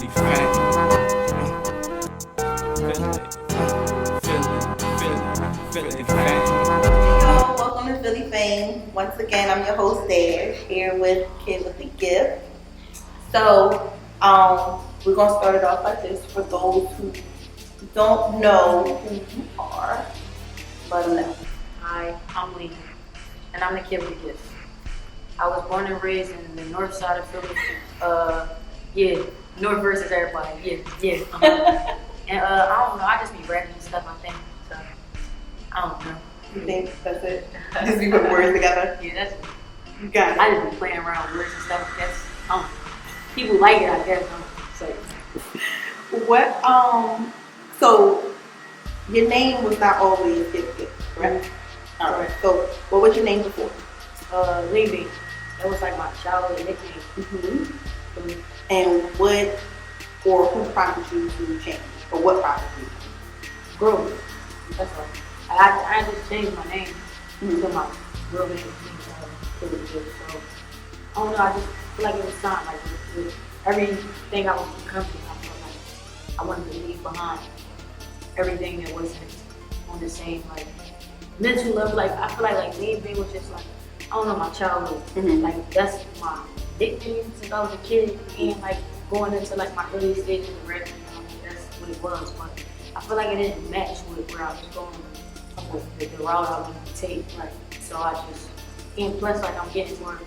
Philly Fame. Philly Fame. Hello, welcome to Philly Fame. Once again, I'm your host, Dash, here with Kid with the Gift. So, we're going to start it off like this for those who don't know who you are. Let them know. Hi, I'm Lena, and I'm the Kid with the Gift. I was born and raised in the north side of Philly. North versus everybody. And I don't know, I just be rapping and stuff, I think. So, I don't know. You think that's it? Just you put words together? Yeah, that's it. You got it. I just be playing around with words and stuff. That's, I don't know. People like it, I guess. So, What, so your name was not always Gifted, correct? All right. So, what was your name before? Lena, that was like my childhood nickname. Mm-hmm. And what, or who prompted you to change? Or what prompted you? Growth. That's all. I just changed my name to my real name, Kid with the Gift. So, I don't know, I just feel like it was time. Like, with everything I was becoming, I felt like I wanted to leave behind everything that wasn't on the same, like, mental level. Like, I feel like leaving was just like, I don't know, my childhood. Mm-hmm. Like, that's my nickname since I was a kid, and like going into like my early stages of rapping, that's what it was. But I feel like it didn't match with where I was going, with the route I wanted to take. Like, so I just, and plus like I'm getting more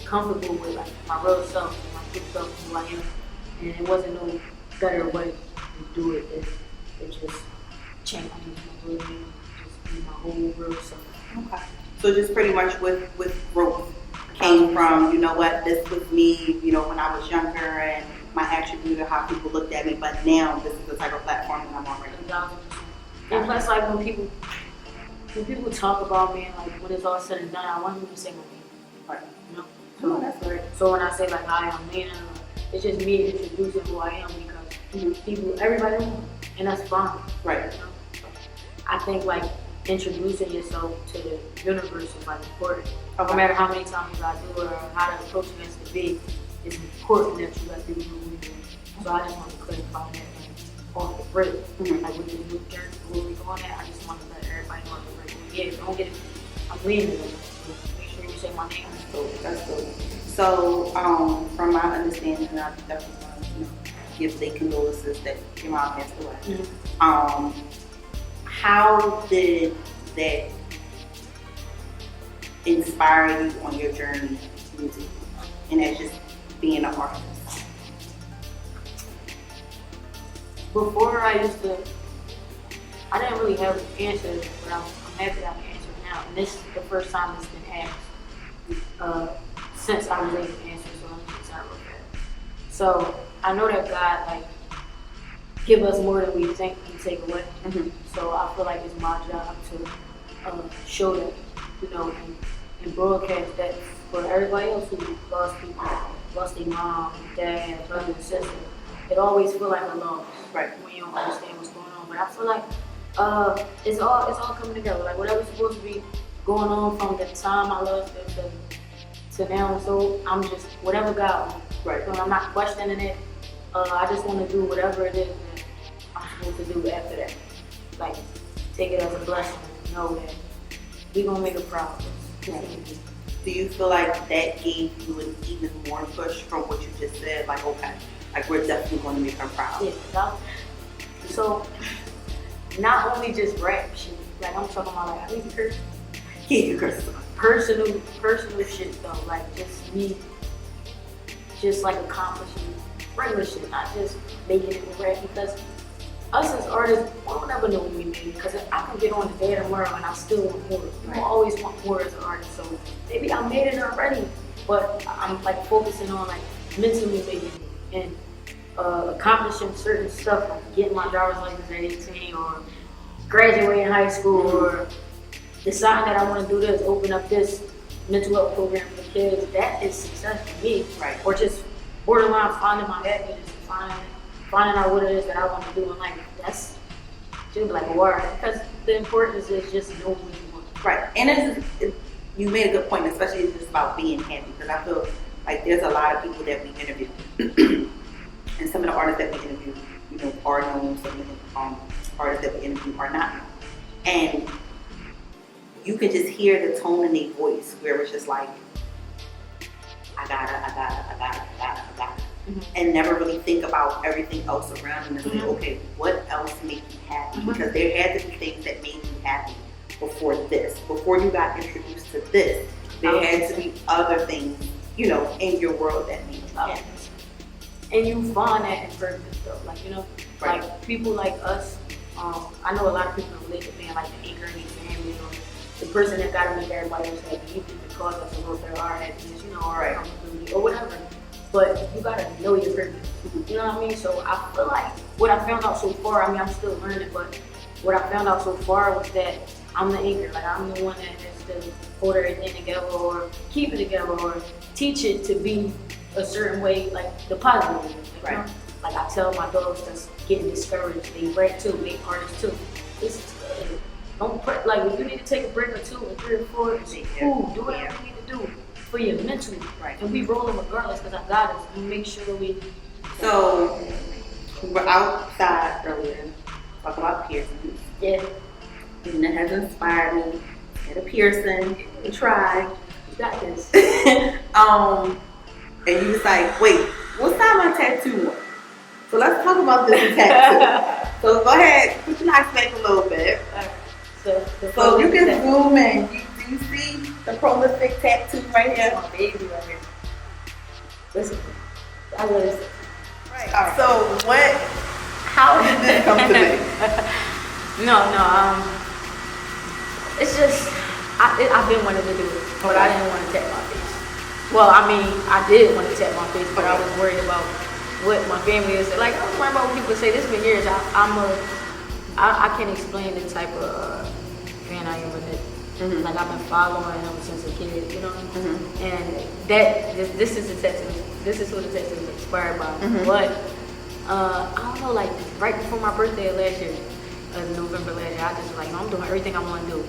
comfortable with like my real self and my true self, who I am, and it wasn't no better way to do it than to just change my real name, just be my whole real self. Okay. So just pretty much with growth came from, you know what, this was me, you know, when I was younger and my attribute of how people looked at me, but now this is the type of platform that I'm on right now. And plus, like when people talk about me, and like when it's all said and done, I want them to say my name, Right. you know. Oh, that's right. So when I say like hi, I'm Lena, it's just me introducing who I am because people, everybody knows, and that's fine. Right. You know? So I think like introducing yourself to the universe is like important. Okay. No matter how many times you gotta do it or how the approach has to be, it's important that you let people know who you are. So I just want to clarify that off the break. Like with the new journey, where we going at, I just want to let everybody know off the break. Yeah, don't get it. I'm leaving. Make sure you say my name. That's good. So, from my understanding, and I definitely want to, you know, give the condolences that your mom passed away. How did that inspire you on your journey to music and as just being an artist? Before I didn't really have an answer, but I'm happy that I can answer it now. And this is the first time it's been asked since I was able to answer, so I'm just excited about that. So I know that God like give us more than we think He take away. So I feel like it's my job to show that, you know, and broadcast that for everybody else who lost people, lost their mom, dad, brother, sister. It always feel like a loss, Right. when you don't understand what's going on. But I feel like it's all coming together. Like whatever's supposed to be going on from the time I lost them to now. So I'm just whatever God wants. Right. So I'm not questioning it. I just want to do whatever it is that I'm supposed to do after that. Like take it as a blessing. Know that we gonna make a progress. Right. Do you feel like that gave you an even more push from what you just said? Like, okay, like we're definitely going to make her proud. Yeah. So not only just rap shit. Like I'm talking about like I need to curse. Yeah, you curse. Personal shit though. Like just me, just like accomplishing regular shit, not just making it with rap. Because us as artists, we don't ever know when we made it. Because I can get on the day tomorrow and I still want more. I always want more as an artist. So maybe I made it already, but I'm like focusing on like mentally making it and accomplishing certain stuff, like getting my driver's license at 18 or graduating high school or deciding that I want to do this, open up this mental health program for kids. That is success for me. Right. Or just borderline finding my happiness, finding out what it is that I want to do in life. That's should be like a word, because the importance is just knowing what you want. Right. And you made a good point, especially it's just about being happy, because I feel like there's a lot of people that we interview And some of the artists that we interview, are known. Some of the artists that we interview are not known. And you can just hear the tone in their voice where it's just like, I gotta. And never really think about everything else around them and say, okay, what else made you happy? Because there had to be things that made you happy before this. Before you got introduced to this, there had to be other things, in your world that made you happy. And you find that in purpose though. Like, like people like us, I know a lot of people relate to being like the anchor in their family or the person that gotta make everybody else happy, even if it costs us a little bit of our happiness, our comfortability or whatever. But you gotta know your purpose. You know what I mean? So I feel like what I found out so far, I'm still learning, but what I found out so far was that I'm the anchor. Like I'm the one that has to hold everything together or keep it together or teach it to be a certain way, like the positive way. Right. Like I tell my dogs that's getting discouraged, they rap too, they artists too. This is good. Don't put, like if you need to take a break or 2 or 3 or 4, do whatever you need to do for your mental. Right. And we rolling regardless because I got us. We make sure we. So we were outside earlier talking about piercings. Yeah. And that has inspired me. Get a piercing. Try. You got this. And you was like, wait, what size my tattoo was? So let's talk about this tattoo. So go ahead, put your knife back a little bit. Right. So you can zoom in. Do you see the prolific tattoo right here? My baby right here. Listen, I love this. Right. So how did this come to be? No, it's just, I've been wanting to do it, but I didn't want to tap my face. Well, I mean, I did want to tap my face, but I was worried about what my family is. Like, I was worried about what people say. This for years, I can't explain the type of fan I am with it. Like, I've been following him since a kid, And this is the tattoo. This is what the tattoo is inspired by. But, I don't know, like, right before my birthday last year, November last year, I just was like, I'm doing everything I want to do.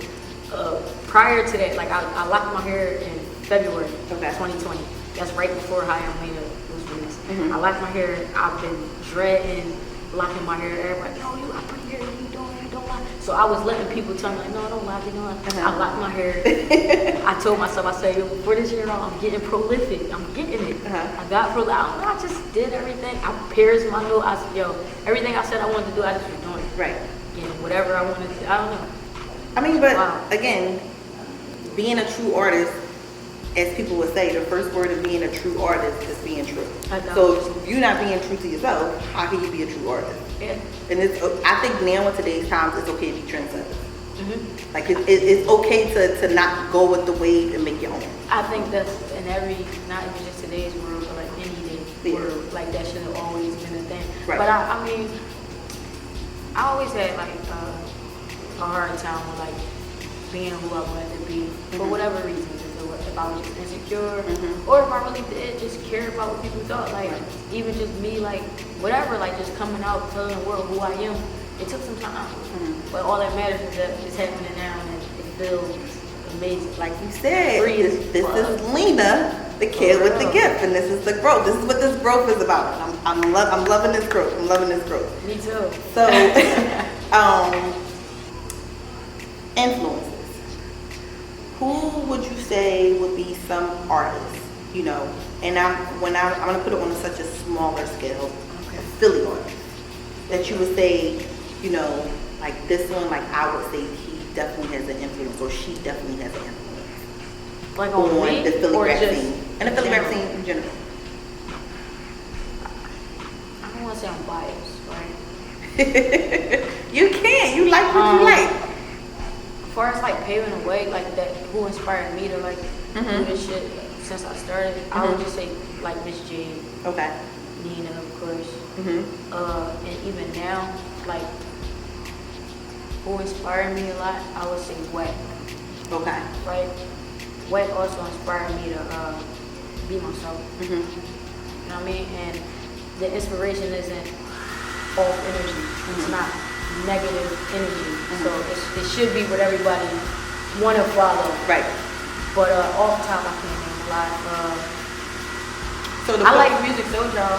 Prior to that, like, I locked my hair in February 2020. That's right before High on Lena was released. I locked my hair. I've been dreading locking my hair. Everybody, no, you got pretty hair. You don't lock. So I was letting people tell me, like, no, don't lock it on. I locked my hair. I told myself, I said, yo, before this year, I'm getting prolific. I'm getting it. I got prolific. I don't know. I just did everything. I pierced my nose. I said, everything I said I wanted to do, I just was doing it. Right. And whatever I wanted to do, I don't know. I mean, but again, being a true artist, as people would say, the first word of being a true artist is being true. So if you're not being true to yourself, how can you be a true artist? Yeah. And I think now in today's times, it's okay to be trendsetters. Like it's okay to not go with the wave and make your own. I think that's in not even just today's world, but like any day world, like that should have always been a thing. Right. But I mean, I always had like a hard time with like being who I wanted to be for whatever reason. If I was just insecure, or if I really did just care about what people thought, like even just me, like whatever, like just coming out, telling the world who I am. It took some time, but all that matters is that it's happening now, and it feels amazing. Like you said, this is Lena, the kid with the gift, and this is the growth. This is what this growth is about. I'm loving this growth. I'm loving this growth. Me too. So, influences. Who would you say would be some artists, and I'm going to put it on such a smaller scale, Philly artists, that you would say, like this one, like I would say he definitely has an influence, or she definitely has an influence. Like on me, the Philly or rap just scene, and the Philly rap scene in general. I don't want to say I'm biased, right? You can't. You like what you like. As far as like paving the way, like that, who inspired me to like do this shit since I started, I would just say like Miss J, Nina, of course, and even now, like who inspired me a lot, I would say Wet. Right. Wet also inspired me to be myself. You know what I mean? And the inspiration isn't off energy. It's not negative energy. So it should be what everybody want to follow. Right. But off top, I can't name a lot. I like music, so y'all.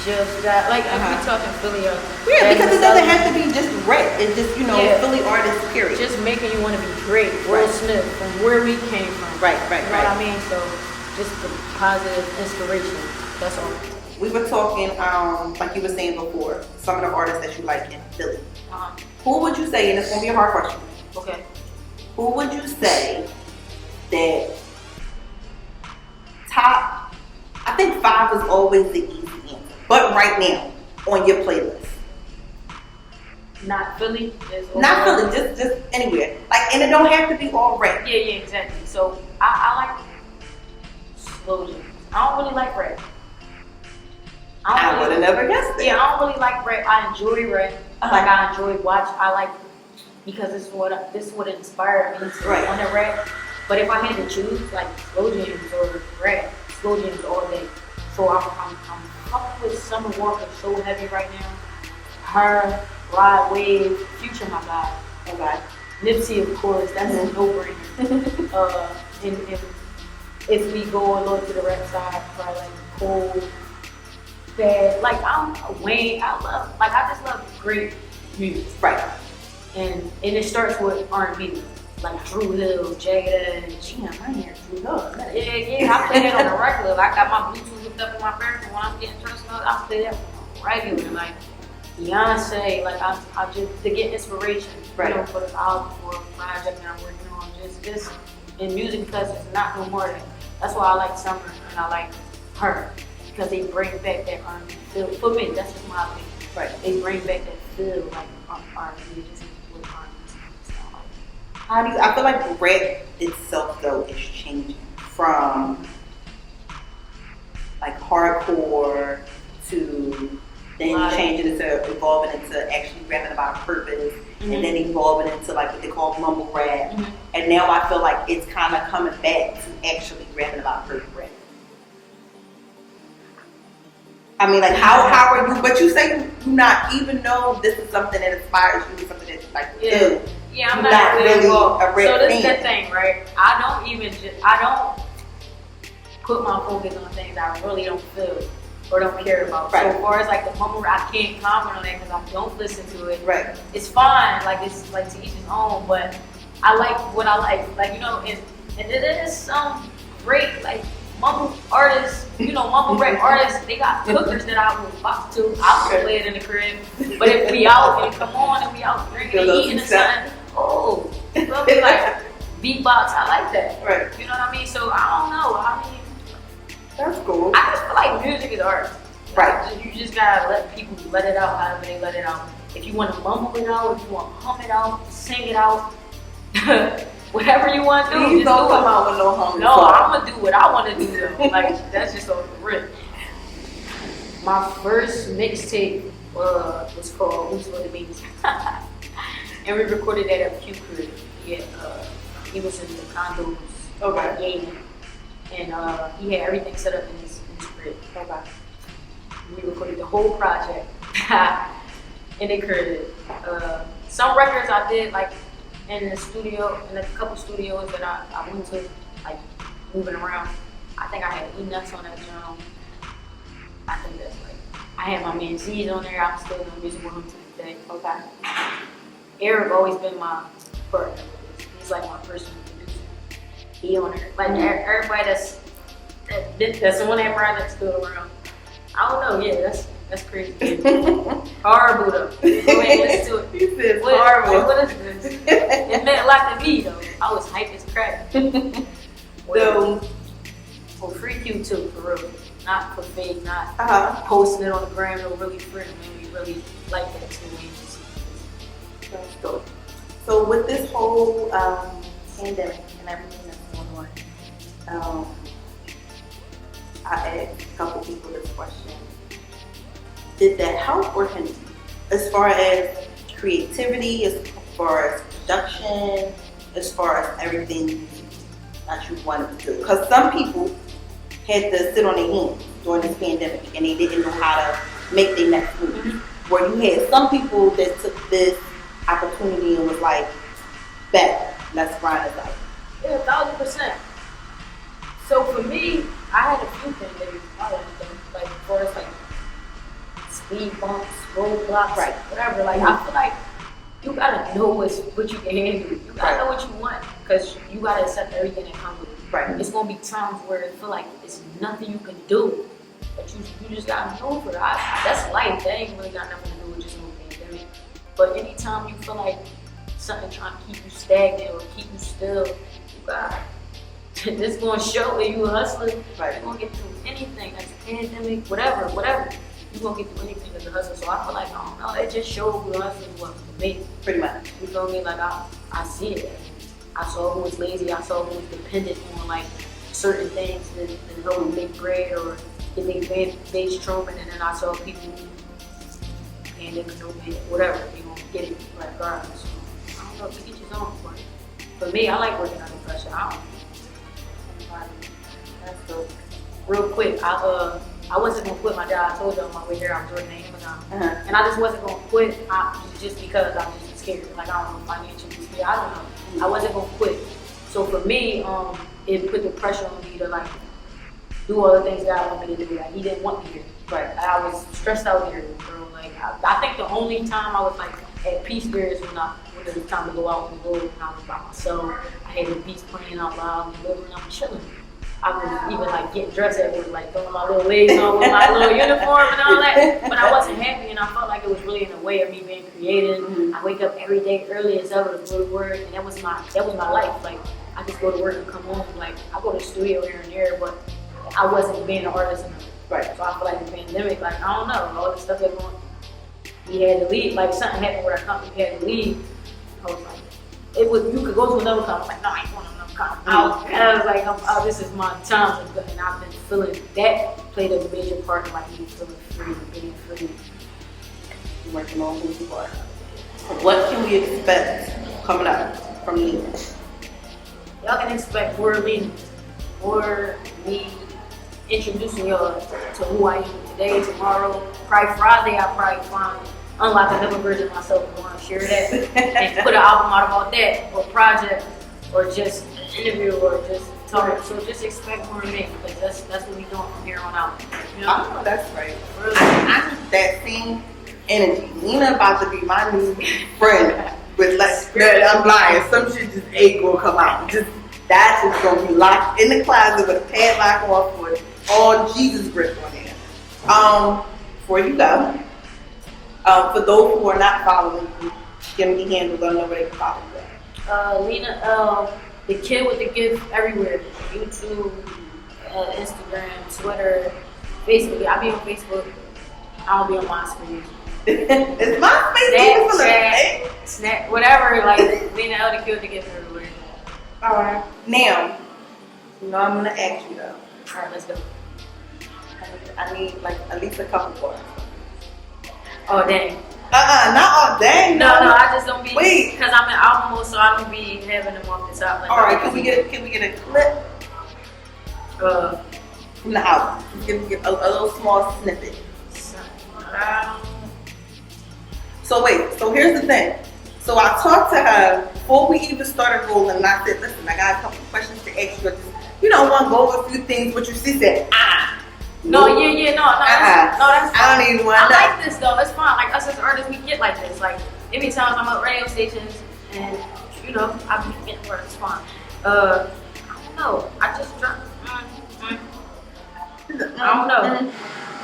Just that, like, if we talking Philly, Yeah, because it doesn't have to be just rap. It's just, Philly artists, period. just making you want to be great. Will Smith, from where we came from. Right. You know what I mean? So, just the positive inspiration. That's all. We were talking, like you were saying before, some of the artists that you like in Philly. Who would you say, and it's going to be a hard question. Okay. Who would you say that top, I think 5 is always the easy answer. But right now, on your playlist. Not Philly? Not Philly, just anywhere. Like, and it don't have to be all rap. Yeah, exactly. So, I like slow jams. I don't really like rap. I would have never guessed it. Yeah, I don't really like rap. I enjoy rap. Like, I enjoy watch. I like, because this is what inspired me to want to rap. But if I had to choose, like, slow jams or rap, slow jams all day. So I'm fucking with Summer Walker so heavy right now. Her, Rod Wave, Future, my guy. Okay. Nipsey, of course, that's a no-brainer. And if we go a little to the rap side, probably like Cole, Bad. Like, I'm Wayne. I just love great music. Right. And it starts with R&B. Like Drew Hill, Jada, and I hear Drew Hill. Yeah, I play that on the regular. I got my Bluetooth hooked up in my phone, and when I'm getting dressed up, I play that on the regular. Like Beyonce, like I just to get inspiration, for the album or project that I'm working on. Just in music, because it's not no more than. That's why I like Summer and I like her, because they bring back that R&B feel. For me, that's just my opinion. Right. They bring back that feel, like R&B, just with R&B. I feel like rap itself though is changing from like hardcore to then changing into evolving into actually rapping about purpose, and then evolving into like what they call mumble rap, and now I feel like it's kind of coming back to actually rapping about purpose. I mean, like how are you? But you say you do not even know this is something that inspires you, something that you like to do. Yeah, I'm not really involved. A rap so this is fan. the thing, right? I don't put my focus on things I really don't feel or don't care about. Right. So as far as like the mumble rap, I can't comment on that because I don't listen to it. Right. It's fine, like it's like to each his own, but I like what I like, and it is some great like mumble artists, mumble rap artists. They got cookers that I will box to. I'll play it in the crib, but if we out and come on and we out drinking and eating and something, it'll be like beatbox. I like that. Right. You know what I mean? So I don't know. I mean, that's cool. I just feel like music is art. Right. You just gotta let people let it out however they let it out. If you want to mumble it out, if you want to hum it out, sing it out, whatever you want to do. Please don't come out with no hum. No, I'm gonna do what I want to do though. Like that's just on the rip. My first mixtape was called "Who's for the Beats," and we recorded that at Q Crib. Yeah, he was in the condos. Okay. And he had everything set up in his crib. Okay. We recorded the whole project in the crib. Some records I did like in the studio, in a couple studios that I went to, like moving around. I think I had E-Nuts on that drum. I think that's like, I had my man Z's on there. I'm still doing music with him to this day. Okay. Eric always been my partner. He's like my personal producer. He on there. Like everybody that's the one that brought that's still around. I don't know, yeah, that's crazy. Horrible though. Go ahead and listen to it. He said horrible. What is this? It meant a lot to me though. I was hyped as crap. So, for free Q too, for real. Not for fake, not posting it on the gram, no really friend. We really like that too. That's dope. So with this whole pandemic and everything that's going on, I asked a couple people this question. Did that help or hinder you? As far as creativity, as far as production, as far as everything that you wanted to do? Because some people had to sit on their hands during this pandemic and they didn't know how to make their next move. Where you had some people that took this opportunity and was like, bet, let's ride it out. Yeah, 1,000%. So for me, I had a few things like for us, like speed bumps, roadblocks, Right. whatever. Like I feel like you gotta know what you can handle. You gotta know what you want because you gotta accept everything that comes with it. Right. It's gonna be times where it feel like it's nothing you can do, but you just gotta know for it. That's life. That ain't really got nothing to do with just no pandemic. But anytime you feel like something trying to keep you stagnant or keep you still, you got this gonna show that you a hustler. Right. You're gonna get through anything, like a pandemic, whatever. You're gonna get through anything as a hustler. So I feel like, I don't know, it just showed who hustlers was for me. Pretty much. You feel me? Like I see it. I saw who was lazy. I saw who was dependent on like certain things to help them make bread or get their base trumping, and then I saw people pandemic, no bed, whatever. You know, get it like regardless. So, I don't know. To each his own. But for me, I like working under pressure. That's dope. Real quick, I wasn't gonna quit my job. I told you on my way here I was working at Amazon, and I just wasn't gonna quit just because I was just scared. Like I don't know, financially scared. I don't know. I wasn't gonna quit. So for me, it put the pressure on me to like do all the things God wanted me to do. Like He didn't want me here. Right. I was stressed out here, bro. Like I think the only time I was like at peace there is when it was time to go out on the road and I was by myself. I had the beats playing out loud and I'm chilling. I was even like getting dressed at work, like throwing my little legs on with my little uniform and all that. But I wasn't happy and I felt like it was really in the way of me being creative. Mm-hmm. I wake up every day early as ever to go to work, and that was my life. Like I just go to work and come home. Like I go to the studio here and there, but I wasn't being an artist enough. Right. So I feel like the pandemic, like I don't know, all the stuff that going, we had to leave. Like something happened with our company, we had to leave. I was like, you could go to another company. I was like, no, I ain't going to another company. I was like, this is my time, and I've been feeling that played a major part in like me feeling free, being free. You're working on who you are. What can we expect coming up from you? Y'all can expect more Lena, more me introducing y'all to who I am today, tomorrow, probably Friday. I'll probably find unlock another version of myself and want to share that and put an album out about that or project or just an interview or just talk. So just expect more of me because that's what we doing from here on out. You know? Oh, that's right. Really, I need that same energy. Lena about to be my new friend with like, I'm lying. Some shit just ain't gonna come out. That's just gonna be locked in the closet with a padlock off with all Jesus grip on it. Before you go. For those who are not following you, give me handles. I don't know where they can follow you. Lena L, TheKidWithTheGift everywhere. YouTube, Instagram, Twitter, Facebook. I be on Facebook. I don't be on MySpace. It's MySpace. Snap, whatever. Like Lena L, TheKidWithTheGift everywhere. All right. Now, you know I'm gonna ask you though. All right, let's go. I need like at least a couple more. Oh dang. Not all day. No, I just don't be. Wait. Because I'm in album mode, so I don't be having them off the top. Like, all right, can we get a clip from the album? Give me a little small snippet. So here's the thing. So I talked to her before we even started rolling, and I said, listen, I got a couple questions to ask you. Want to go over a few things, but she said, No, that's I don't even want to. I like this though. It's fine. Like us as artists, we get like this. Like every time I'm at radio stations, and I be getting work. It's fine. I don't know. I just dropped. I don't know.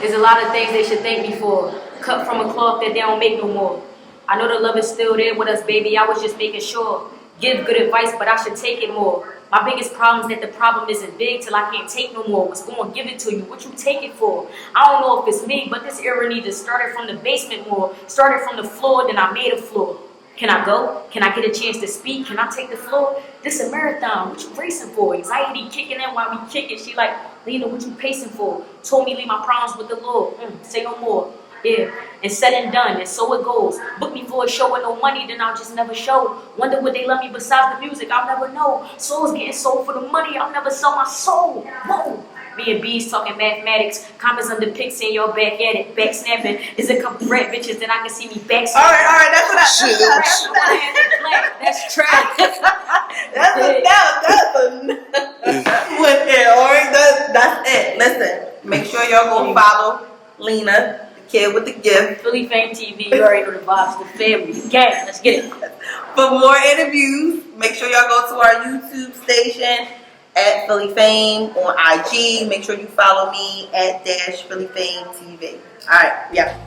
There's a lot of things they should thank me for. Cut from a cloth that they don't make no more. I know the love is still there with us, baby. I was just making sure. Give good advice, but I should take it more. My biggest problem is that the problem isn't big till I can't take no more. What's going to give it to you? What you take it for? I don't know if it's me, but this era needs to start it from the basement more. Started from the floor, then I made a floor. Can I go? Can I get a chance to speak? Can I take the floor? This a marathon. What you racing for? Anxiety kicking in while we kick it. She like, Lena, what you pacing for? Told me leave my problems with the Lord. Say no more. Yeah, and said and done, and so it goes. Book me for a show with no money, then I'll just never show. Wonder would they love me besides the music, I'll never know. Souls getting sold for the money, I'll never sell my soul. Whoa. Me and B's talking mathematics, comments under pics in your back at it, back snapping. There's a couple red bitches that I can see me back snapping. All right, that's what That's trash. That's what went there, all right? y'all go follow Lena, the kid with the gift. Philly Fame TV, you already know the vibes, the family, the gang, let's get it. For more interviews, make sure y'all go to our YouTube station at Philly Fame on IG. Make sure you follow me at _Philly Fame TV. All right, yeah.